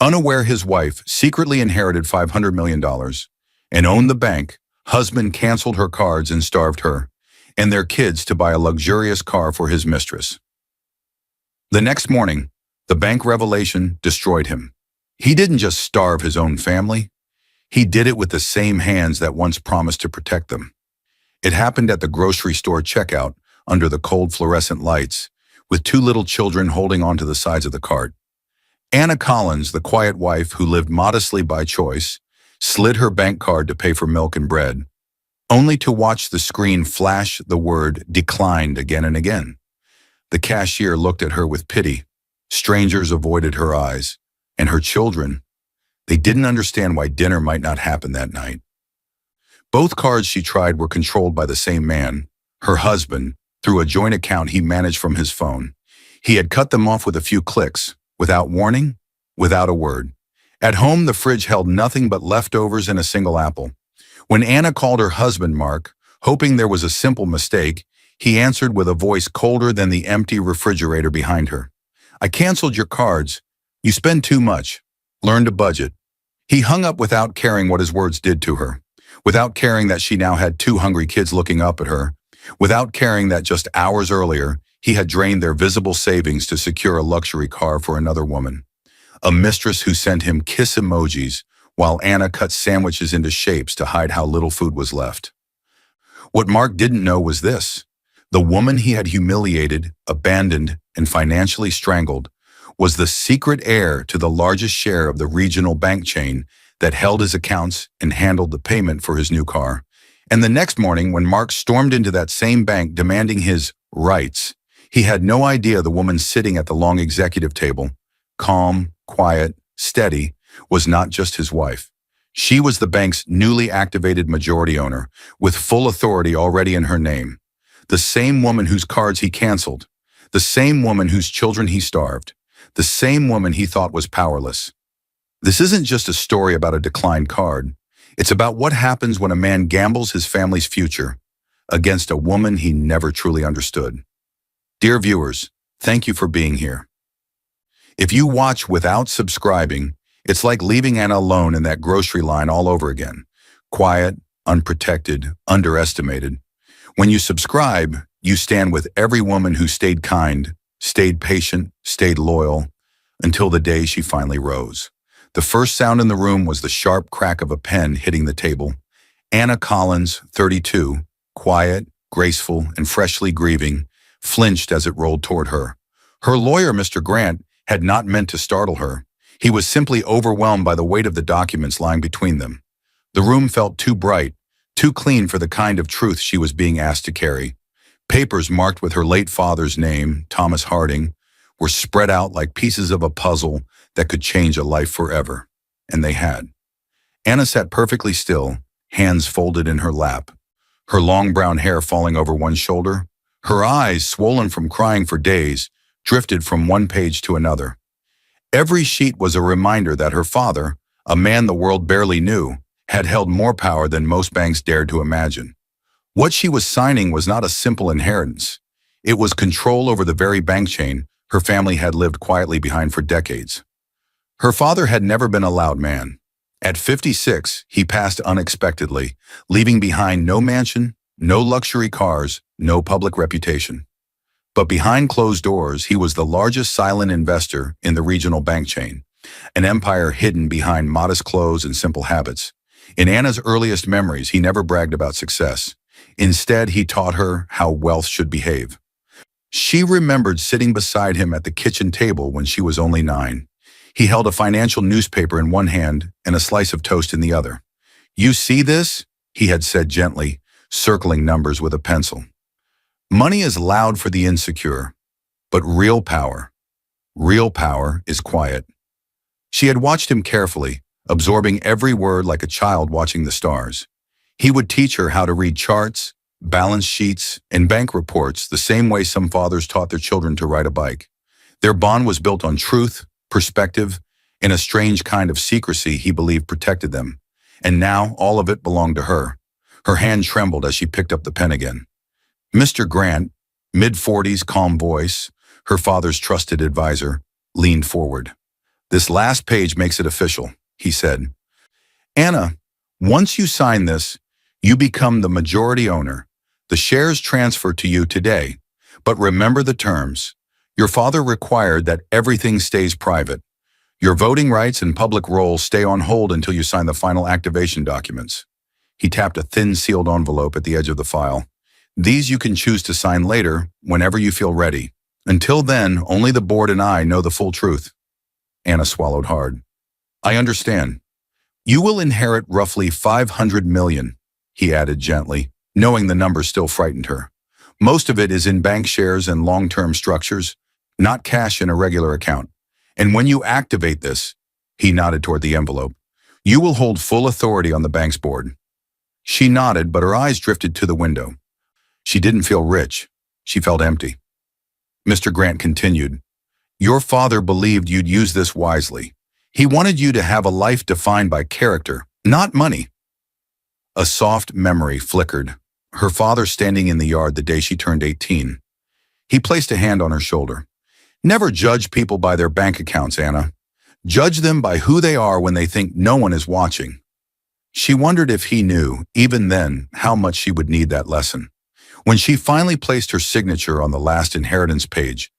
Unaware his wife secretly inherited $500 million and owned the bank, husband canceled her cards and starved her and their kids to buy a luxurious car for his mistress. The next morning, the bank revelation destroyed him. He didn't just starve his own family, he did it with the same hands that once promised to protect them. It happened at the grocery store checkout under the cold fluorescent lights, with two little children holding onto the sides of the cart. Anna Collins, the quiet wife who lived modestly by choice, slid her bank card to pay for milk and bread, only to watch the screen flash the word "declined" again and again. The cashier looked at her with pity. Strangers avoided her eyes. And her children, they didn't understand why dinner might not happen that night. Both cards she tried were controlled by the same man, her husband, through a joint account he managed from his phone. He had cut them off with a few clicks, without warning, without a word. At home, the fridge held nothing but leftovers and a single apple. When Anna called her husband, Mark, hoping there was a simple mistake, he answered with a voice colder than the empty refrigerator behind her. "I canceled your cards. You spend too much. Learn to budget." He hung up without caring what his words did to her, without caring that she now had two hungry kids looking up at her, without caring that just hours earlier, he had drained their visible savings to secure a luxury car for another woman. A mistress who sent him kiss emojis while Anna cut sandwiches into shapes to hide how little food was left. What Mark didn't know was this: the woman he had humiliated, abandoned, and financially strangled was the secret heir to the largest share of the regional bank chain that held his accounts and handled the payment for his new car. And the next morning, when Mark stormed into that same bank demanding his rights, he had no idea the woman sitting at the long executive table, calm, quiet, steady, was not just his wife. She was the bank's newly activated majority owner, with full authority already in her name. The same woman whose cards he canceled, the same woman whose children he starved, the same woman he thought was powerless. This isn't just a story about a declined card. It's about what happens when a man gambles his family's future against a woman he never truly understood. Dear viewers, thank you for being here. If you watch without subscribing, it's like leaving Anna alone in that grocery line all over again. Quiet, unprotected, underestimated. When you subscribe, you stand with every woman who stayed kind, stayed patient, stayed loyal, until the day she finally rose. The first sound in the room was the sharp crack of a pen hitting the table. Anna Collins, 32, quiet, graceful, and freshly grieving, flinched as it rolled toward her. Her lawyer, Mr. Grant, had not meant to startle her. He was simply overwhelmed by the weight of the documents lying between them. The room felt too bright, too clean for the kind of truth she was being asked to carry. Papers marked with her late father's name, Thomas Harding, were spread out like pieces of a puzzle that could change a life forever. And they had. Anna sat perfectly still, hands folded in her lap, her long brown hair falling over one shoulder. Her eyes, swollen from crying for days, drifted from one page to another. Every sheet was a reminder that her father, a man the world barely knew, had held more power than most banks dared to imagine. What she was signing was not a simple inheritance. It was control over the very bank chain her family had lived quietly behind for decades. Her father had never been a loud man. At 56, he passed unexpectedly, leaving behind no mansion, no luxury cars, no public reputation. But behind closed doors, he was the largest silent investor in the regional bank chain, an empire hidden behind modest clothes and simple habits. In Anna's earliest memories, he never bragged about success. Instead, he taught her how wealth should behave. She remembered sitting beside him at the kitchen table when she was only 9. He held a financial newspaper in one hand and a slice of toast in the other. "You see this?" he had said gently, circling numbers with a pencil. Money is loud for the insecure, but real power is quiet. She had watched him carefully, absorbing every word like a child watching the stars. He would teach her how to read charts, balance sheets, and bank reports the same way some fathers taught their children to ride a bike. Their bond was built on truth, perspective, and a strange kind of secrecy he believed protected them. And now all of it belonged to her. Her hand trembled as she picked up the pen again. Mr. Grant, mid-40s, calm voice, her father's trusted advisor, leaned forward. "This last page makes it official," he said. "Anna, once you sign this, you become the majority owner. The shares transfer to you today. But remember the terms. Your father required that everything stays private. Your voting rights and public role stay on hold until you sign the final activation documents." He tapped a thin sealed envelope at the edge of the file. "These you can choose to sign later, whenever you feel ready. Until then, only the board and I know the full truth." Anna swallowed hard. "I understand. You will inherit roughly 500 million, he added gently, knowing the number still frightened her. "Most of it is in bank shares and long-term structures, not cash in a regular account. And when you activate this," he nodded toward the envelope, "you will hold full authority on the bank's board." She nodded, but her eyes drifted to the window. She didn't feel rich. She felt empty. Mr. Grant continued, "Your father believed you'd use this wisely. He wanted you to have a life defined by character, not money." A soft memory flickered, her father standing in the yard the day she turned 18. He placed a hand on her shoulder. "Never judge people by their bank accounts, Anna. Judge them by who they are when they think no one is watching." She wondered if he knew, even then, how much she would need that lesson. When she finally placed her signature on the last inheritance page,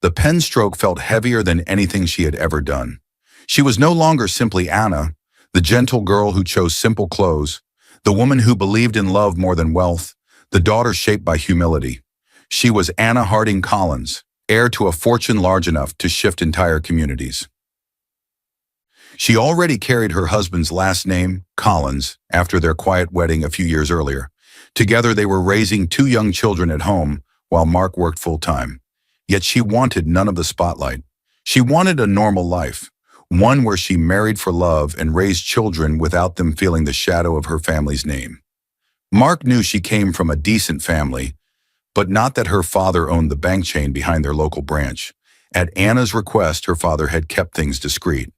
the pen stroke felt heavier than anything she had ever done. She was no longer simply Anna, the gentle girl who chose simple clothes, the woman who believed in love more than wealth, the daughter shaped by humility. She was Anna Harding Collins, heir to a fortune large enough to shift entire communities. She already carried her husband's last name, Collins, after their quiet wedding a few years earlier. Together they were raising 2 young children at home while Mark worked full-time. Yet she wanted none of the spotlight. She wanted a normal life, one where she married for love and raised children without them feeling the shadow of her family's name. Mark knew she came from a decent family, but not that her father owned the bank chain behind their local branch. At Anna's request, her father had kept things discreet.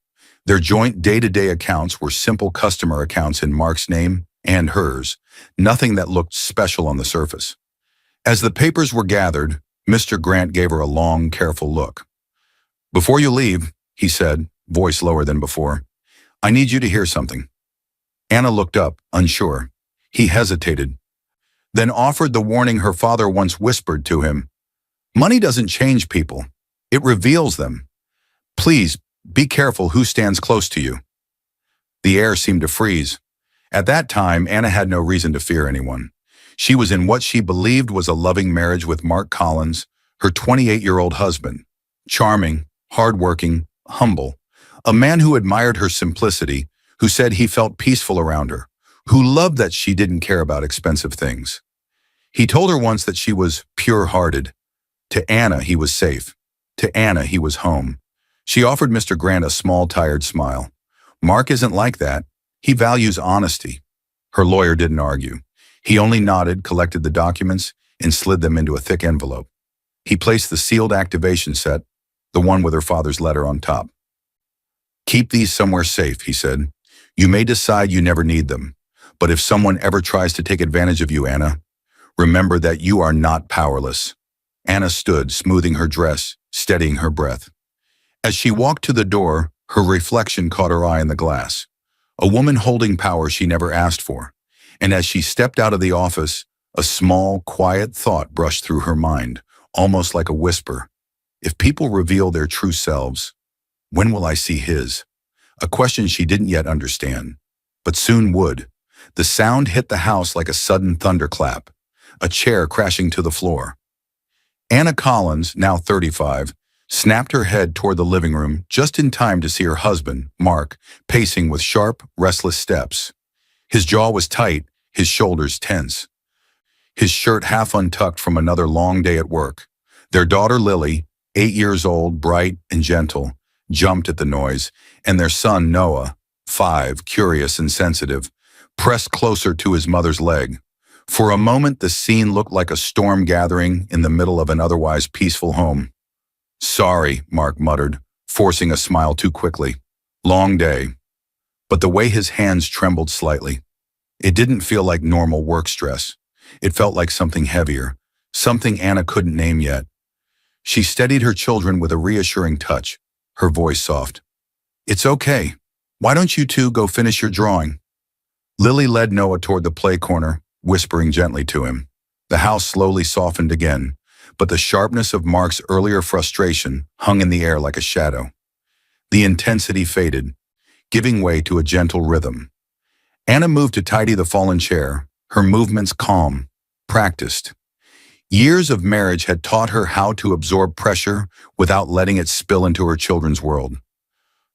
Their joint day-to-day accounts were simple customer accounts in Mark's name and hers, nothing that looked special on the surface. As the papers were gathered, Mr. Grant gave her a long, careful look. "Before you leave," he said, voice lower than before, "I need you to hear something." Anna looked up, unsure. He hesitated, then offered the warning her father once whispered to him. "Money doesn't change people. It reveals them. Please, be careful who stands close to you." The air seemed to freeze. At that time, Anna had no reason to fear anyone. She was in what she believed was a loving marriage with Mark Collins, her 28-year-old husband. Charming, hardworking, humble. A man who admired her simplicity, who said he felt peaceful around her, who loved that she didn't care about expensive things. He told her once that she was pure-hearted. To Anna, he was safe. To Anna, he was home. She offered Mr. Grant a small, tired smile. "Mark isn't like that. He values honesty." Her lawyer didn't argue. He only nodded, collected the documents, and slid them into a thick envelope. He placed the sealed activation set, the one with her father's letter on top. "Keep these somewhere safe," he said. "You may decide you never need them, but if someone ever tries to take advantage of you, Anna, remember that you are not powerless." Anna stood, smoothing her dress, steadying her breath. As she walked to the door, her reflection caught her eye in the glass. A woman holding power she never asked for. And as she stepped out of the office, a small, quiet thought brushed through her mind, almost like a whisper. If people reveal their true selves, when will I see his? A question she didn't yet understand, but soon would. The sound hit the house like a sudden thunderclap, a chair crashing to the floor. Anna Collins, now 35, snapped her head toward the living room just in time to see her husband, Mark, pacing with sharp, restless steps. His jaw was tight, his shoulders tense. His shirt half untucked from another long day at work. Their daughter Lily, 8 years old, bright and gentle, jumped at the noise, and their son Noah, 5, curious and sensitive, pressed closer to his mother's leg. For a moment, the scene looked like a storm gathering in the middle of an otherwise peaceful home. "Sorry," Mark muttered, forcing a smile too quickly. "Long day." But the way his hands trembled slightly. It didn't feel like normal work stress. It felt like something heavier, something Anna couldn't name yet. She steadied her children with a reassuring touch, her voice soft. It's okay. Why don't you two go finish your drawing? Lily led Noah toward the play corner, whispering gently to him. The house slowly softened again, but the sharpness of Mark's earlier frustration hung in the air like a shadow. The intensity faded, giving way to a gentle rhythm. Anna moved to tidy the fallen chair, her movements calm, practiced. Years of marriage had taught her how to absorb pressure without letting it spill into her children's world.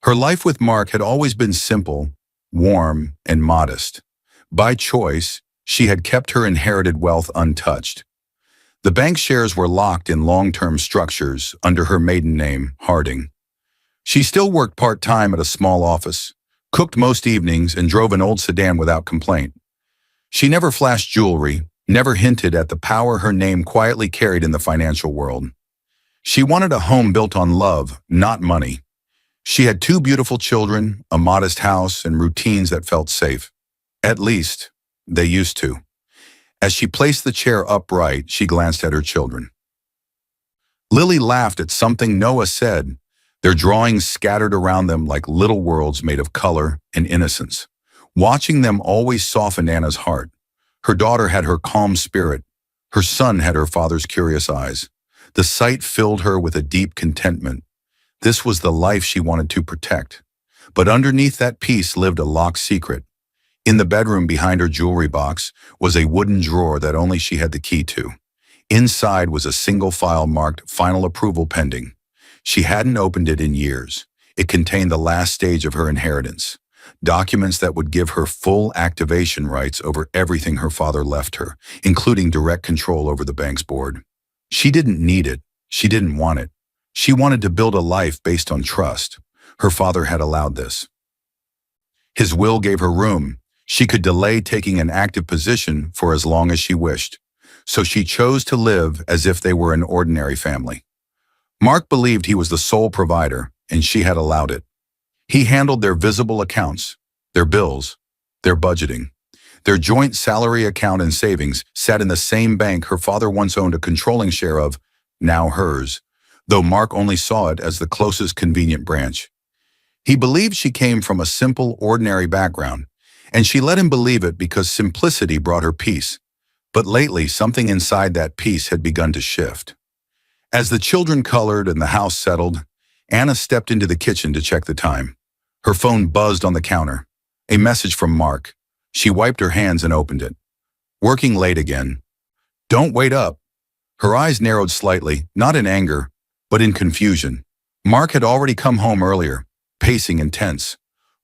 Her life with Mark had always been simple, warm, and modest. By choice, she had kept her inherited wealth untouched. The bank shares were locked in long-term structures under her maiden name, Harding. She still worked part-time at a small office, cooked most evenings, and drove an old sedan without complaint. She never flashed jewelry, never hinted at the power her name quietly carried in the financial world. She wanted a home built on love, not money. She had 2 beautiful children, a modest house, and routines that felt safe. At least, they used to. As she placed the chair upright, she glanced at her children. Lily laughed at something Noah said, their drawings scattered around them like little worlds made of color and innocence. Watching them always softened Anna's heart. Her daughter had her calm spirit. Her son had her father's curious eyes. The sight filled her with a deep contentment. This was the life she wanted to protect. But underneath that peace lived a locked secret. In the bedroom behind her jewelry box was a wooden drawer that only she had the key to. Inside was a single file marked "Final Approval Pending." She hadn't opened it in years. It contained the last stage of her inheritance, documents that would give her full activation rights over everything her father left her, including direct control over the bank's board. She didn't need it. She didn't want it. She wanted to build a life based on trust. Her father had allowed this. His will gave her room. She could delay taking an active position for as long as she wished. So she chose to live as if they were an ordinary family. Mark believed he was the sole provider, and she had allowed it. He handled their visible accounts, their bills, their budgeting. Their joint salary account and savings sat in the same bank her father once owned a controlling share of, now hers, though Mark only saw it as the closest convenient branch. He believed she came from a simple, ordinary background, and she let him believe it because simplicity brought her peace. But lately, something inside that peace had begun to shift. As the children colored and the house settled, Anna stepped into the kitchen to check the time. Her phone buzzed on the counter. A message from Mark. She wiped her hands and opened it. Working late again. Don't wait up. Her eyes narrowed slightly, not in anger, but in confusion. Mark had already come home earlier, pacing and tense.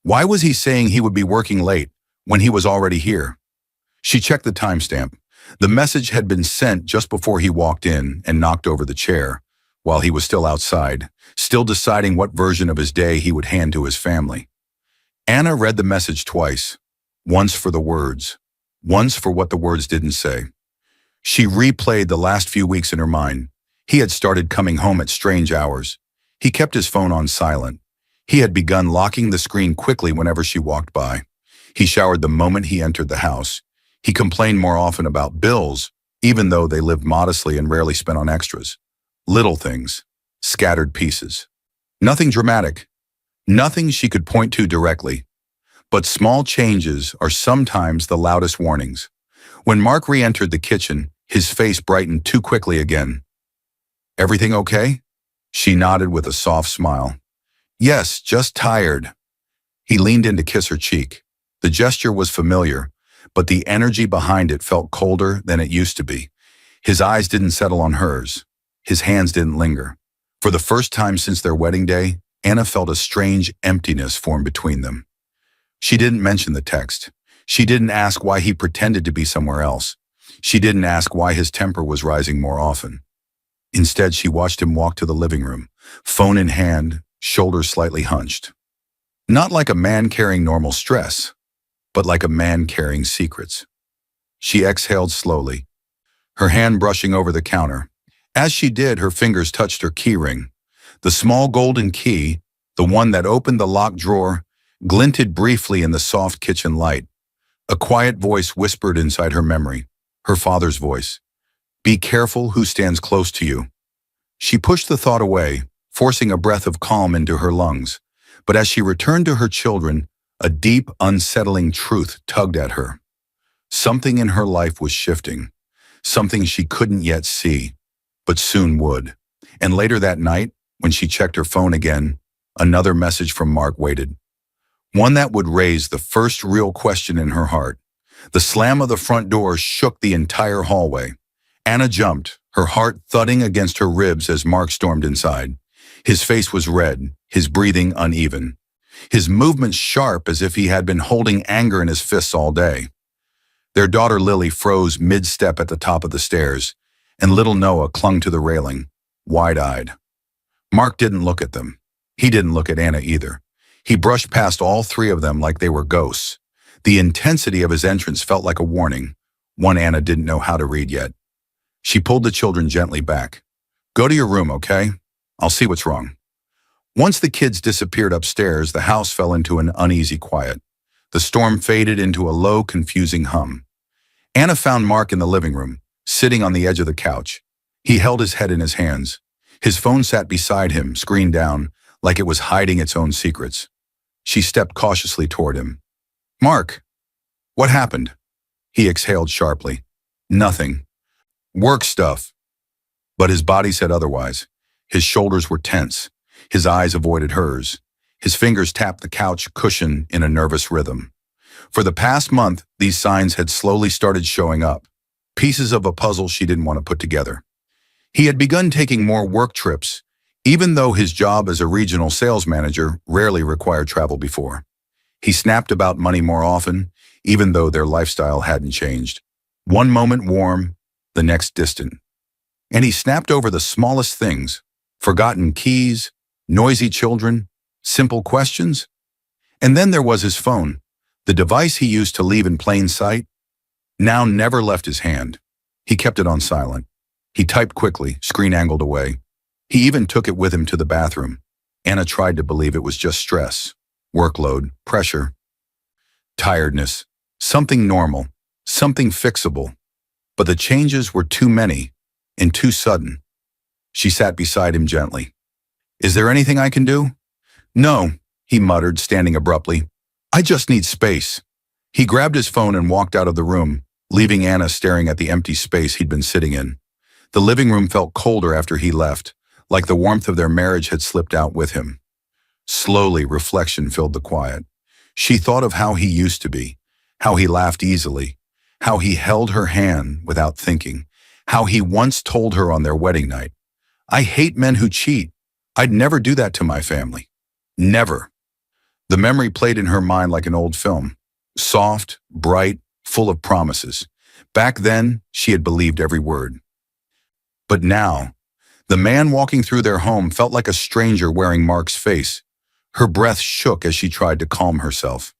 Why was he saying he would be working late when he was already here? She checked the timestamp. The message had been sent just before he walked in and knocked over the chair, while he was still outside, still deciding what version of his day he would hand to his family. Anna read the message twice, once for the words, once for what the words didn't say. She replayed the last few weeks in her mind. He had started coming home at strange hours. He kept his phone on silent. He had begun locking the screen quickly whenever she walked by. He showered the moment he entered the house. He complained more often about bills, even though they lived modestly and rarely spent on extras. Little things, scattered pieces. Nothing dramatic, nothing she could point to directly. But small changes are sometimes the loudest warnings. When Mark re-entered the kitchen, his face brightened too quickly again. Everything okay? She nodded with a soft smile. Yes, just tired. He leaned in to kiss her cheek. The gesture was familiar, but the energy behind it felt colder than it used to be. His eyes didn't settle on hers. His hands didn't linger. For the first time since their wedding day, Anna felt a strange emptiness form between them. She didn't mention the text. She didn't ask why he pretended to be somewhere else. She didn't ask why his temper was rising more often. Instead, she watched him walk to the living room, phone in hand, shoulders slightly hunched. Not like a man carrying normal stress, but like a man carrying secrets. She exhaled slowly, her hand brushing over the counter. As she did, her fingers touched her key ring. The small golden key, the one that opened the locked drawer, glinted briefly in the soft kitchen light. A quiet voice whispered inside her memory, her father's voice. Be careful who stands close to you. She pushed the thought away, forcing a breath of calm into her lungs. But as she returned to her children, a deep, unsettling truth tugged at her. Something in her life was shifting, something she couldn't yet see, but soon would. And later that night, when she checked her phone again, another message from Mark waited. One that would raise the first real question in her heart. The slam of the front door shook the entire hallway. Anna jumped, her heart thudding against her ribs as Mark stormed inside. His face was red, his breathing uneven, his movements sharp as if he had been holding anger in his fists all day. Their daughter Lily froze mid-step at the top of the stairs, and little Noah clung to the railing, wide-eyed. Mark didn't look at them. He didn't look at Anna either. He brushed past all three of them like they were ghosts. The intensity of his entrance felt like a warning, one Anna didn't know how to read yet. She pulled the children gently back. "Go to your room, okay? I'll see what's wrong." Once the kids disappeared upstairs, the house fell into an uneasy quiet. The storm faded into a low, confusing hum. Anna found Mark in the living room, sitting on the edge of the couch. He held his head in his hands. His phone sat beside him, screen down, like it was hiding its own secrets. She stepped cautiously toward him. "Mark, what happened?" He exhaled sharply. "Nothing. Work stuff." But his body said otherwise. His shoulders were tense. His eyes avoided hers. His fingers tapped the couch cushion in a nervous rhythm. For the past month, these signs had slowly started showing up, pieces of a puzzle she didn't want to put together. He had begun taking more work trips, even though his job as a regional sales manager rarely required travel before. He snapped about money more often, even though their lifestyle hadn't changed. One moment warm, the next distant. And he snapped over the smallest things, forgotten keys, noisy children, simple questions. And then there was his phone, the device he used to leave in plain sight, now never left his hand. He kept it on silent. He typed quickly, screen angled away. He even took it with him to the bathroom. Anna tried to believe it was just stress, workload, pressure, tiredness, something normal, something fixable. But the changes were too many and too sudden. She sat beside him gently. "Is there anything I can do?" "No," he muttered, standing abruptly. "I just need space." He grabbed his phone and walked out of the room, leaving Anna staring at the empty space he'd been sitting in. The living room felt colder after he left, like the warmth of their marriage had slipped out with him. Slowly, reflection filled the quiet. She thought of how he used to be, how he laughed easily, how he held her hand without thinking, how he once told her on their wedding night, "I hate men who cheat. I'd never do that to my family. Never." The memory played in her mind like an old film, soft, bright, full of promises. Back then, she had believed every word. But now, the man walking through their home felt like a stranger wearing Mark's face. Her breath shook as she tried to calm herself.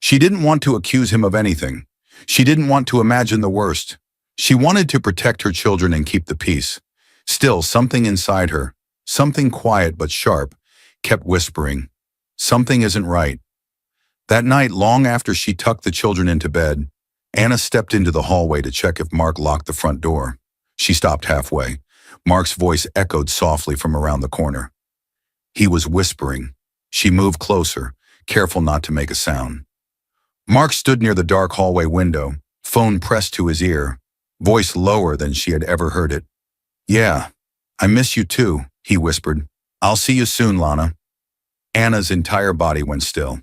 She didn't want to accuse him of anything. She didn't want to imagine the worst. She wanted to protect her children and keep the peace. Still, something inside her, something quiet but sharp, kept whispering, "Something isn't right." That night, long after she tucked the children into bed, Anna stepped into the hallway to check if Mark locked the front door. She stopped halfway. Mark's voice echoed softly from around the corner. He was whispering. She moved closer, careful not to make a sound. Mark stood near the dark hallway window, phone pressed to his ear, voice lower than she had ever heard it. "Yeah, I miss you too," he whispered. "I'll see you soon, Lana." Anna's entire body went still.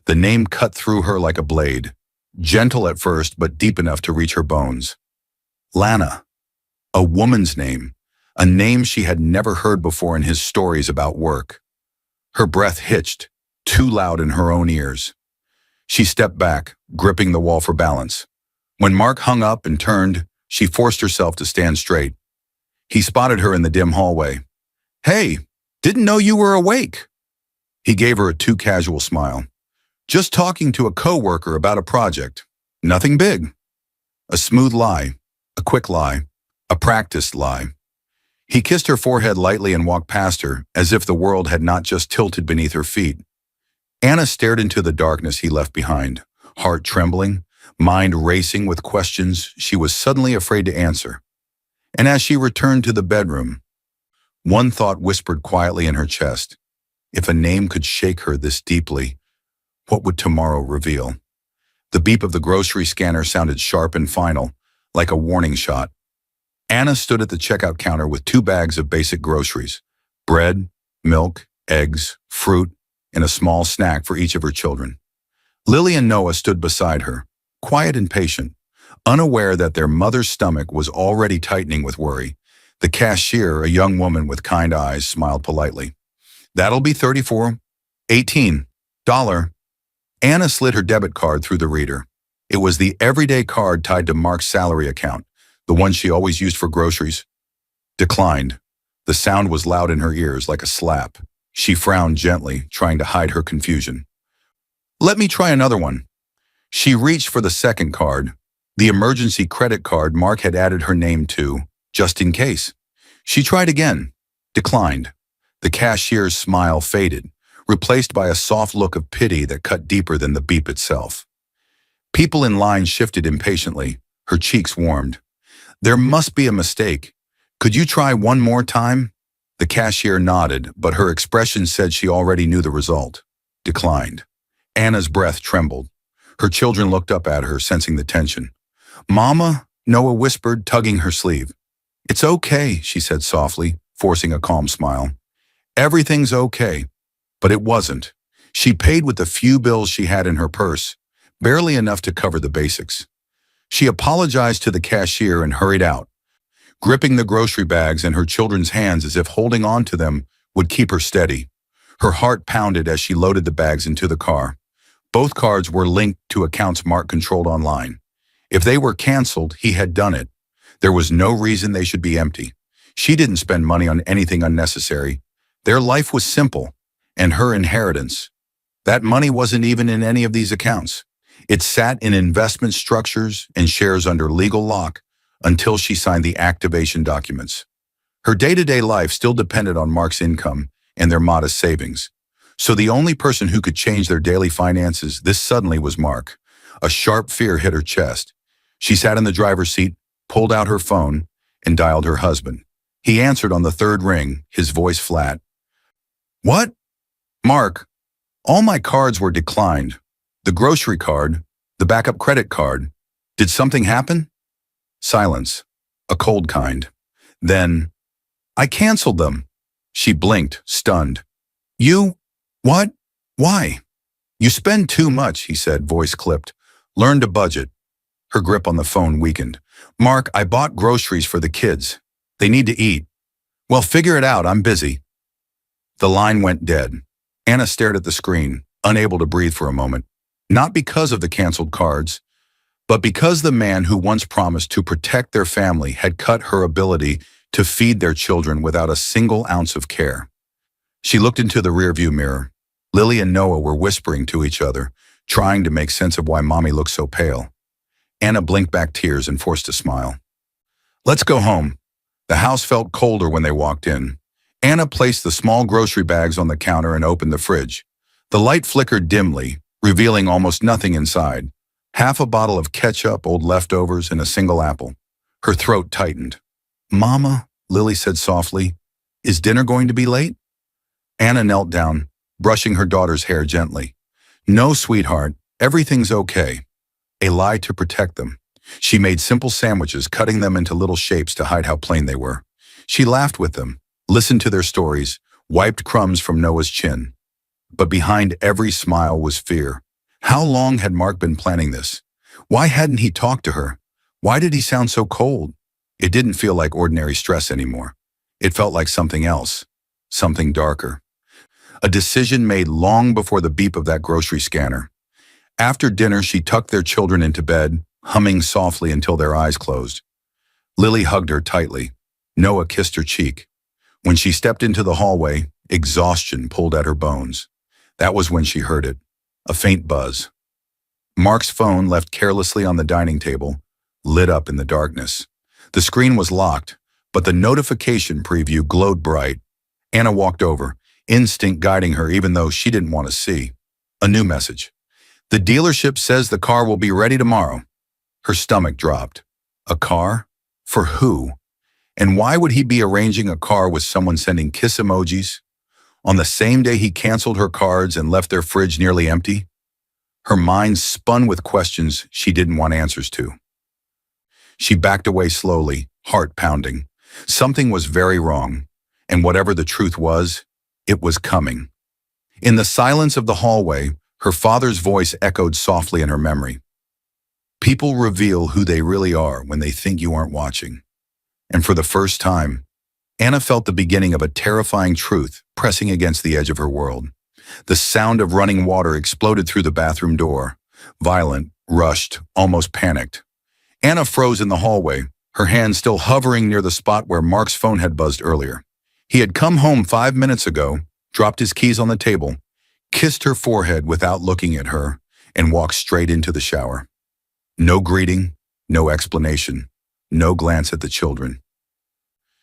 The name cut through her like a blade, gentle at first but deep enough to reach her bones. Lana. A woman's name, a name she had never heard before in his stories about work. Her breath hitched, too loud in her own ears. She stepped back, gripping the wall for balance. When Mark hung up and turned, she forced herself to stand straight. He spotted her in the dim hallway. "Hey, didn't know you were awake." He gave her a too casual smile. "Just talking to a coworker about a project. Nothing big." A smooth lie, a quick lie, a practiced lie. He kissed her forehead lightly and walked past her, as if the world had not just tilted beneath her feet. Anna stared into the darkness he left behind, heart trembling, mind racing with questions she was suddenly afraid to answer. And as she returned to the bedroom, one thought whispered quietly in her chest. If a name could shake her this deeply, what would tomorrow reveal? The beep of the grocery scanner sounded sharp and final, like a warning shot. Anna stood at the checkout counter with 2 bags of basic groceries: bread, milk, eggs, fruit, and a small snack for each of her children. Lily and Noah stood beside her, quiet and patient, unaware that their mother's stomach was already tightening with worry. The cashier, a young woman with kind eyes, smiled politely. "That'll be $34.18. Anna slid her debit card through the reader. It was the everyday card tied to Mark's salary account, the one she always used for groceries. Declined. The sound was loud in her ears, like a slap. She frowned gently, trying to hide her confusion. "Let me try another one." She reached for the second card, the emergency credit card Mark had added her name to, just in case. She tried again. Declined. The cashier's smile faded, replaced by a soft look of pity that cut deeper than the beep itself. People in line shifted impatiently. Her cheeks warmed. "There must be a mistake. Could you try one more time?" The cashier nodded, but her expression said she already knew the result. Declined. Anna's breath trembled. Her children looked up at her, sensing the tension. "Mama," Noah whispered, tugging her sleeve. "It's okay," she said softly, forcing a calm smile. "Everything's okay." But it wasn't. She paid with the few bills she had in her purse, barely enough to cover the basics. She apologized to the cashier and hurried out, gripping the grocery bags in her children's hands as if holding on to them would keep her steady. Her heart pounded as she loaded the bags into the car. Both cards were linked to accounts Mark controlled online. If they were canceled, he had done it. There was no reason they should be empty. She didn't spend money on anything unnecessary. Their life was simple, and her inheritance. That money wasn't even in any of these accounts. It sat in investment structures and shares under legal lock until she signed the activation documents. Her day-to-day life still depended on Mark's income and their modest savings. So the only person who could change their daily finances this suddenly was Mark. A sharp fear hit her chest. She sat in the driver's seat, pulled out her phone, and dialed her husband. He answered on the third ring, his voice flat. "What?" "Mark, all my cards were declined. The grocery card, the backup credit card. Did something happen?" Silence, a cold kind. Then, "I canceled them." She blinked, stunned. "You? What? Why?" "You spend too much," he said, voice clipped. "Learn to budget." Her grip on the phone weakened. "Mark, I bought groceries for the kids. They need to eat." "Well, figure it out, I'm busy." The line went dead. Anna stared at the screen, unable to breathe for a moment. Not because of the canceled cards, but because the man who once promised to protect their family had cut her ability to feed their children without a single ounce of care. She looked into the rearview mirror. Lily and Noah were whispering to each other, trying to make sense of why Mommy looked so pale. Anna blinked back tears and forced a smile. "Let's go home." The house felt colder when they walked in. Anna placed the small grocery bags on the counter and opened the fridge. The light flickered dimly, revealing almost nothing inside. Half a bottle of ketchup, old leftovers, and a single apple. Her throat tightened. "Mama," Lily said softly, "is dinner going to be late?" Anna knelt down, brushing her daughter's hair gently. "No, sweetheart, everything's okay." A lie to protect them. She made simple sandwiches, cutting them into little shapes to hide how plain they were. She laughed with them, listened to their stories, wiped crumbs from Noah's chin. But behind every smile was fear. How long had Mark been planning this? Why hadn't he talked to her? Why did he sound so cold? It didn't feel like ordinary stress anymore. It felt like something else, something darker. A decision made long before the beep of that grocery scanner. After dinner, she tucked their children into bed, humming softly until their eyes closed. Lily hugged her tightly. Noah kissed her cheek. When she stepped into the hallway, exhaustion pulled at her bones. That was when she heard it, a faint buzz. Mark's phone, left carelessly on the dining table, lit up in the darkness. The screen was locked, but the notification preview glowed bright. Anna walked over, instinct guiding her even though she didn't want to see. A new message. "The dealership says the car will be ready tomorrow." Her stomach dropped. A car? For who? And why would he be arranging a car with someone sending kiss emojis? On the same day he canceled her cards and left their fridge nearly empty? Her mind spun with questions she didn't want answers to. She backed away slowly, heart pounding. Something was very wrong, and whatever the truth was, it was coming. In the silence of the hallway, her father's voice echoed softly in her memory. People reveal who they really are when they think you aren't watching. And for the first time, Anna felt the beginning of a terrifying truth pressing against the edge of her world. The sound of running water exploded through the bathroom door. Violent, rushed, almost panicked. Anna froze in the hallway, her hand still hovering near the spot where Mark's phone had buzzed earlier. He had come home 5 minutes ago, dropped his keys on the table, kissed her forehead without looking at her, and walked straight into the shower. No greeting, no explanation, no glance at the children.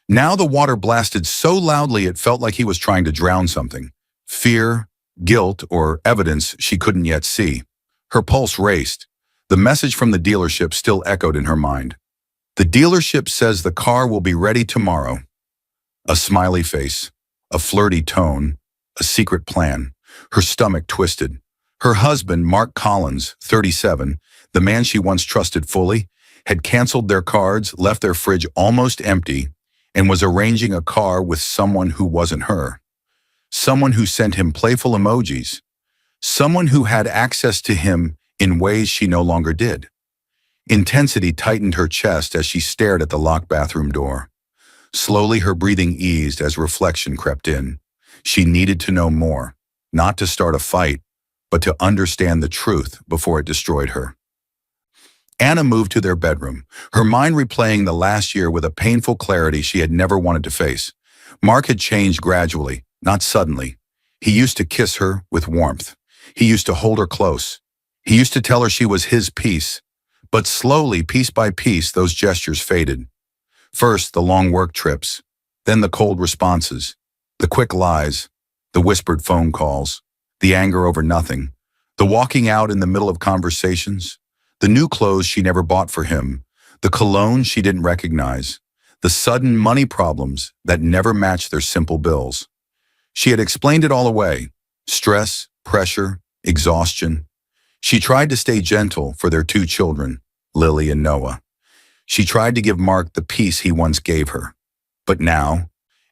Now the water blasted so loudly it felt like he was trying to drown something. Fear, guilt, or evidence she couldn't yet see. Her pulse raced. The message from the dealership still echoed in her mind. The dealership says the car will be ready tomorrow. A smiley face, a flirty tone, a secret plan. Her stomach twisted. Her husband, Mark Collins, 37, the man she once trusted fully, had canceled their cards, left their fridge almost empty, and was arranging a car with someone who wasn't her. Someone who sent him playful emojis. Someone who had access to him in ways she no longer did. Intensity tightened her chest as she stared at the locked bathroom door. Slowly her breathing eased as reflection crept in. She needed to know more, not to start a fight, but to understand the truth before it destroyed her. Anna moved to their bedroom, her mind replaying the last year with a painful clarity she had never wanted to face. Mark had changed gradually, not suddenly. He used to kiss her with warmth. He used to hold her close. He used to tell her she was his piece. But slowly, piece by piece, those gestures faded. First, the long work trips, then the cold responses, the quick lies, the whispered phone calls, the anger over nothing, the walking out in the middle of conversations, the new clothes she never bought for him, the cologne she didn't recognize, the sudden money problems that never matched their simple bills. She had explained it all away: stress, pressure, exhaustion. She tried to stay gentle for their 2 children, Lily and Noah. She tried to give Mark the peace he once gave her. But now,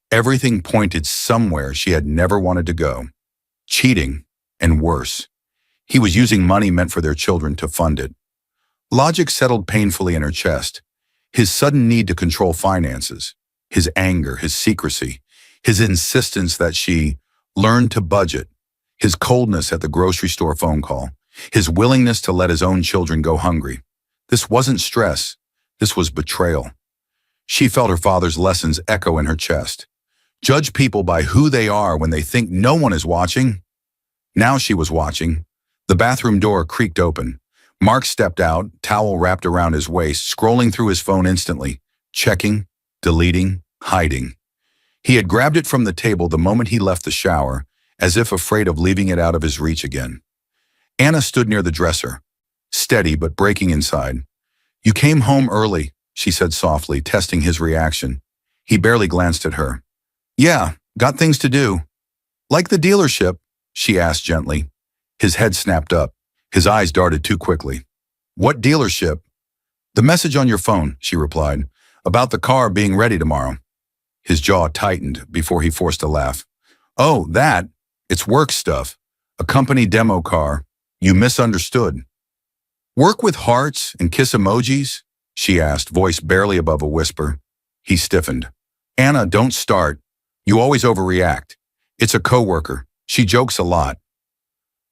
everything pointed somewhere she had never wanted to go. Cheating, and worse. He was using money meant for their children to fund it. Logic settled painfully in her chest. His sudden need to control finances, his anger, his secrecy, his insistence that she learn to budget, his coldness at the grocery store phone call, his willingness to let his own children go hungry. This wasn't stress. This was betrayal. She felt her father's lessons echo in her chest. Judge people by who they are when they think no one is watching. Now she was watching. The bathroom door creaked open. Mark stepped out, towel wrapped around his waist, scrolling through his phone instantly, checking, deleting, hiding. He had grabbed it from the table the moment he left the shower, as if afraid of leaving it out of his reach again. Anna stood near the dresser, steady but breaking inside. "You came home early," she said softly, testing his reaction. He barely glanced at her. "Yeah, got things to do." "Like the dealership?" she asked gently. His head snapped up. His eyes darted too quickly. "What dealership?" "The message on your phone," she replied, "about the car being ready tomorrow." His jaw tightened before he forced a laugh. "Oh, that? It's work stuff. A company demo car. You misunderstood." "Work with hearts and kiss emojis?" she asked, voice barely above a whisper. He stiffened. "Anna, don't start. You always overreact. It's a coworker. She jokes a lot."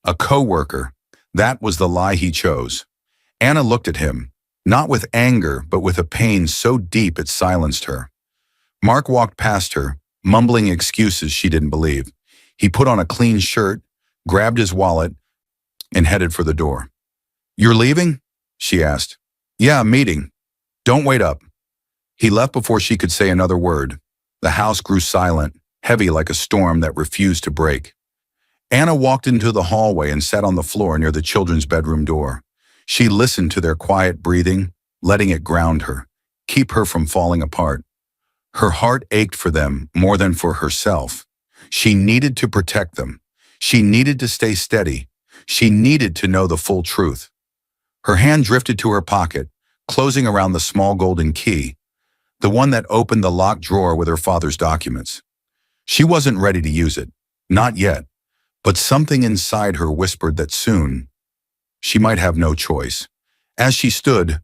A coworker. That was the lie he chose. Anna looked at him, not with anger, but with a pain so deep it silenced her. Mark walked past her, mumbling excuses she didn't believe. He put on a clean shirt, grabbed his wallet, and headed for the door. "You're leaving?" she asked. "Yeah, meeting. Don't wait up." He left before she could say another word. The house grew silent, heavy like a storm that refused to break. Anna walked into the hallway and sat on the floor near the children's bedroom door. She listened to their quiet breathing, letting it ground her, keep her from falling apart. Her heart ached for them more than for herself. She needed to protect them. She needed to stay steady. She needed to know the full truth. Her hand drifted to her pocket, closing around the small golden key, the one that opened the locked drawer with her father's documents. She wasn't ready to use it. Not yet. But something inside her whispered that soon she might have no choice. As she stood,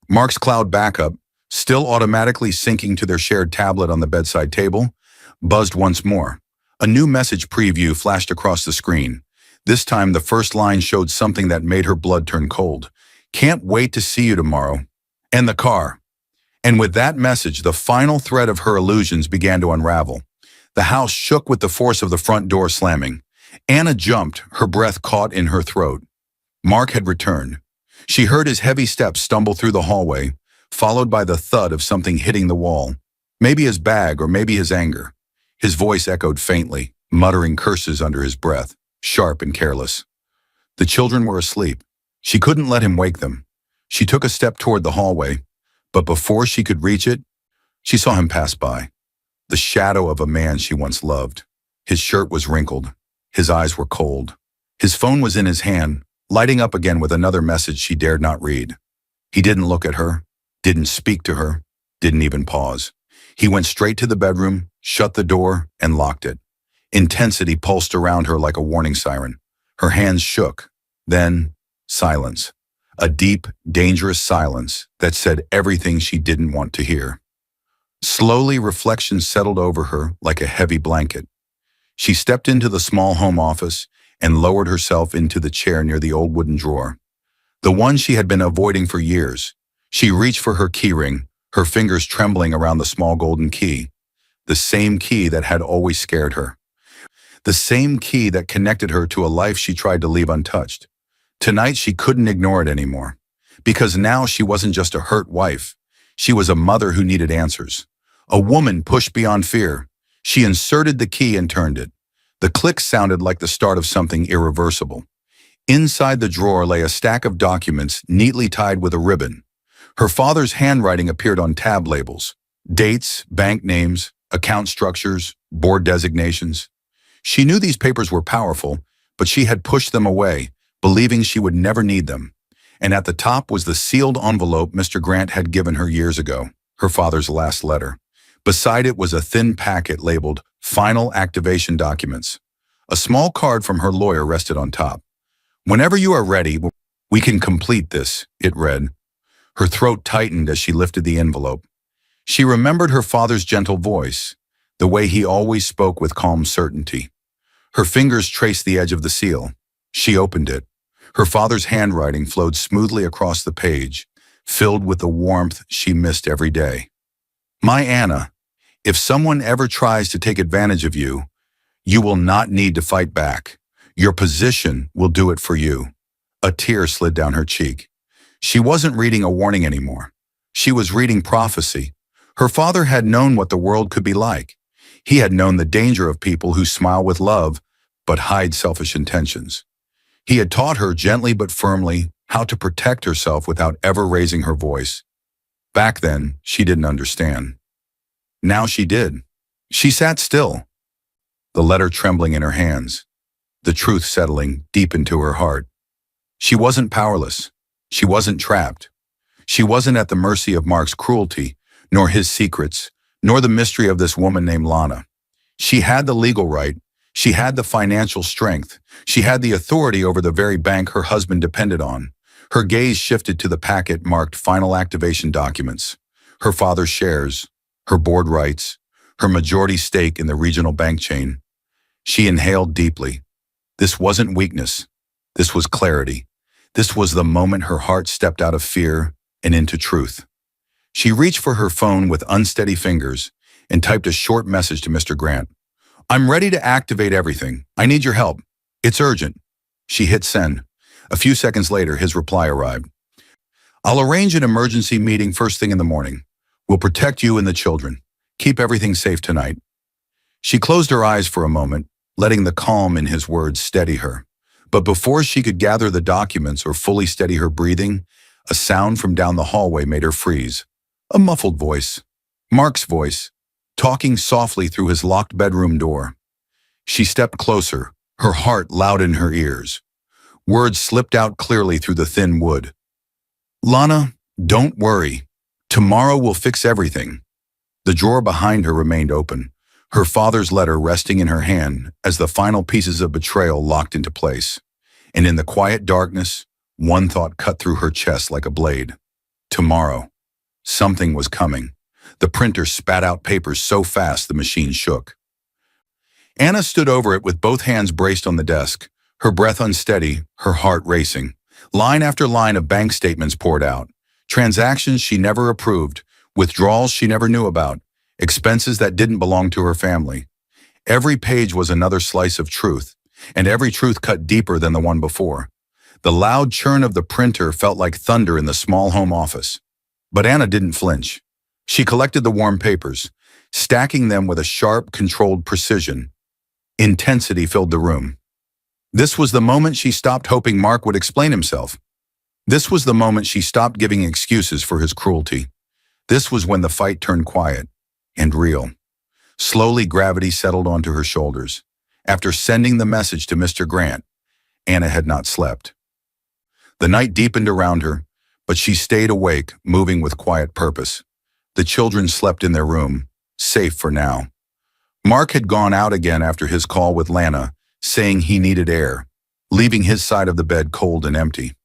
Mark's cloud backup, still automatically syncing to their shared tablet on the bedside table, buzzed once more. A new message preview flashed across the screen. This time the first line showed something that made her blood turn cold. "Can't wait to see you tomorrow." And the car. And with that message, the final thread of her illusions began to unravel. The house shook with the force of the front door slamming. Anna jumped, her breath caught in her throat. Mark had returned. She heard his heavy steps stumble through the hallway, followed by the thud of something hitting the wall. Maybe his bag or maybe his anger. His voice echoed faintly, muttering curses under his breath, sharp and careless. The children were asleep. She couldn't let him wake them. She took a step toward the hallway, but before she could reach it, she saw him pass by. The shadow of a man she once loved. His shirt was wrinkled. His eyes were cold. His phone was in his hand, lighting up again with another message she dared not read. He didn't look at her, didn't speak to her, didn't even pause. He went straight to the bedroom, shut the door, and locked it. Intensity pulsed around her like a warning siren. Her hands shook. Then, silence. A deep, dangerous silence that said everything she didn't want to hear. Slowly, reflection settled over her like a heavy blanket. She stepped into the small home office and lowered herself into the chair near the old wooden drawer. The one she had been avoiding for years. She reached for her keyring, her fingers trembling around the small golden key. The same key that had always scared her. The same key that connected her to a life she tried to leave untouched. Tonight she couldn't ignore it anymore. Because now she wasn't just a hurt wife. She was a mother who needed answers. A woman pushed beyond fear. She inserted the key and turned it. The click sounded like the start of something irreversible. Inside the drawer lay a stack of documents neatly tied with a ribbon. Her father's handwriting appeared on tab labels. Dates, bank names, account structures, board designations. She knew these papers were powerful, but she had pushed them away, believing she would never need them. And at the top was the sealed envelope Mr. Grant had given her years ago, her father's last letter. Beside it was a thin packet labeled Final Activation Documents. A small card from her lawyer rested on top. "Whenever you are ready, we can complete this," it read. Her throat tightened as she lifted the envelope. She remembered her father's gentle voice, the way he always spoke with calm certainty. Her fingers traced the edge of the seal. She opened it. Her father's handwriting flowed smoothly across the page, filled with the warmth she missed every day. "My Anna, if someone ever tries to take advantage of you, you will not need to fight back. Your position will do it for you." A tear slid down her cheek. She wasn't reading a warning anymore. She was reading prophecy. Her father had known what the world could be like. He had known the danger of people who smile with love but hide selfish intentions. He had taught her gently but firmly how to protect herself without ever raising her voice. Back then, she didn't understand. Now she did. She sat still, the letter trembling in her hands, the truth settling deep into her heart. She wasn't powerless. She wasn't trapped. She wasn't at the mercy of Mark's cruelty, nor his secrets, nor the mystery of this woman named Lana. She had the legal right. She had the financial strength. She had the authority over the very bank her husband depended on. Her gaze shifted to the packet marked Final Activation Documents. Her father's shares, her board rights, her majority stake in the regional bank chain. She inhaled deeply. This wasn't weakness. This was clarity. This was the moment her heart stepped out of fear and into truth. She reached for her phone with unsteady fingers and typed a short message to Mr. Grant. "I'm ready to activate everything. I need your help. It's urgent." She hit send. A few seconds later, his reply arrived. "I'll arrange an emergency meeting first thing in the morning. We'll protect you and the children. Keep everything safe tonight." She closed her eyes for a moment, letting the calm in his words steady her. But before she could gather the documents or fully steady her breathing, a sound from down the hallway made her freeze. A muffled voice. Mark's voice, talking softly through his locked bedroom door. She stepped closer, her heart loud in her ears. Words slipped out clearly through the thin wood. "Lana, don't worry. Tomorrow we'll fix everything." The drawer behind her remained open, her father's letter resting in her hand as the final pieces of betrayal locked into place. And in the quiet darkness, one thought cut through her chest like a blade. Tomorrow. Something was coming. The printer spat out papers so fast the machine shook. Anna stood over it with both hands braced on the desk, her breath unsteady, her heart racing. Line after line of bank statements poured out. Transactions she never approved, withdrawals she never knew about, expenses that didn't belong to her family. Every page was another slice of truth, and every truth cut deeper than the one before. The loud churn of the printer felt like thunder in the small home office. But Anna didn't flinch. She collected the warm papers, stacking them with a sharp, controlled precision. Intensity filled the room. This was the moment she stopped hoping Mark would explain himself. This was the moment she stopped giving excuses for his cruelty. This was when the fight turned quiet and real. Slowly, gravity settled onto her shoulders. After sending the message to Mr. Grant, Anna had not slept. The night deepened around her, but she stayed awake, moving with quiet purpose. The children slept in their room, safe for now. Mark had gone out again after his call with Lana, saying he needed air, leaving his side of the bed cold and empty.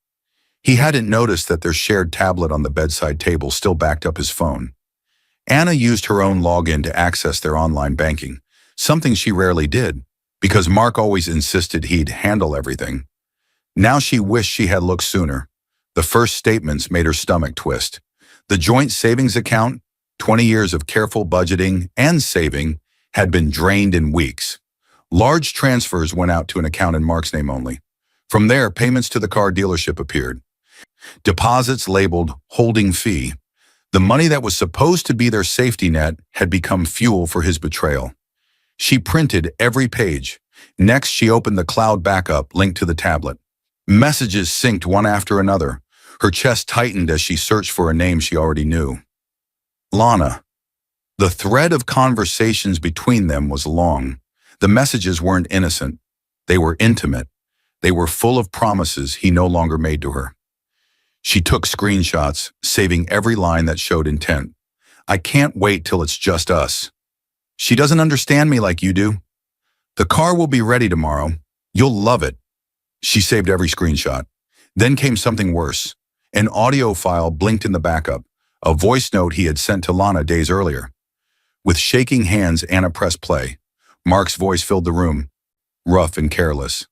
He hadn't noticed that their shared tablet on the bedside table still backed up his phone. Anna used her own login to access their online banking, something she rarely did, because Mark always insisted he'd handle everything. Now she wished she had looked sooner. The first statements made her stomach twist. The joint savings account, 20 years of careful budgeting and saving, had been drained in weeks. Large transfers went out to an account in Mark's name only. From there, payments to the car dealership appeared. Deposits labeled holding fee. The money that was supposed to be their safety net had become fuel for his betrayal. She printed every page. Next, she opened the cloud backup linked to the tablet. Messages synced one after another. Her chest tightened as she searched for a name she already knew. Lana. The thread of conversations between them was long. The messages weren't innocent. They were intimate. They were full of promises he no longer made to her. She took screenshots, saving every line that showed intent. "I can't wait till it's just us. She doesn't understand me like you do. The car will be ready tomorrow. You'll love it." She saved every screenshot. Then came something worse. An audio file blinked in the backup, a voice note he had sent to Lana days earlier. With shaking hands, Anna pressed play. Mark's voice filled the room, rough and careless.